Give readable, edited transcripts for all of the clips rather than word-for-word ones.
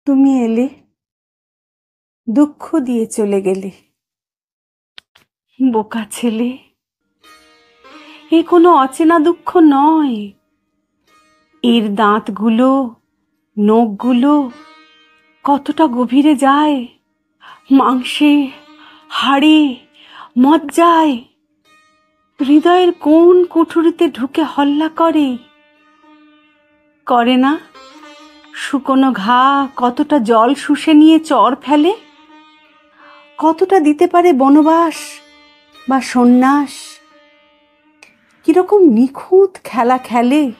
তুমি এলে, দুঃখ দিয়ে চলে গেলে। বোকা ছেলে, এ কোনো অচেনা দুঃখ নয়। এর দাঁতগুলো, নখগুলো কতটা গভীরে যায়, মাংসে, হাড়ে, মজ্জায়, হৃদয়ের কোন কুঠুরিতে ঢুকে হল্লা করে। করে না? শুকনো ঘা কতটা জল শুষে নিয়ে চর ফেলে, কতটা দিতে পারে বনবাস বা সন্ন্যাস। কিরকম নিখুঁত খেলা খেলে।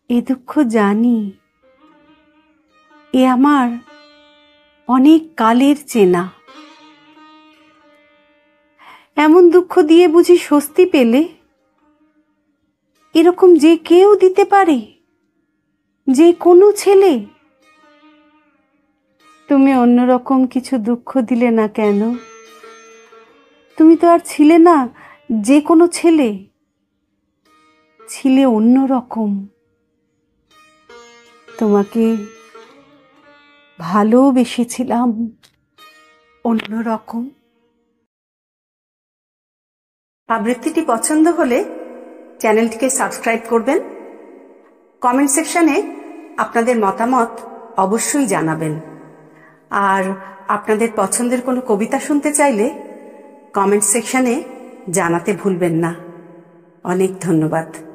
এ দুঃখ জানি, এ আমার অনেক কালের চেনা। এমন দুঃখ দিয়ে বুঝি স্বস্তি পেলে? এরকম যে কেউ দিতে পারে, যে কোনো ছেলে। তুমি অন্যরকম কিছু দুঃখ দিলে না কেন? তুমি তো আর ছিলে না যে কোনো ছেলে, ছিলে অন্যরকম। তোমাকে ভালোবেসেছিলাম অন্যরকম। আবৃত্তিটি পছন্দ হলে চ্যানেলটিকে সাবস্ক্রাইব করবেন। কমেন্ট সেকশনে আপনাদের মতামত অবশ্যই জানাবেন। আর আপনাদের পছন্দের কোনো কবিতা শুনতে চাইলে কমেন্ট সেকশনে জানাতে ভুলবেন না। অনেক ধন্যবাদ।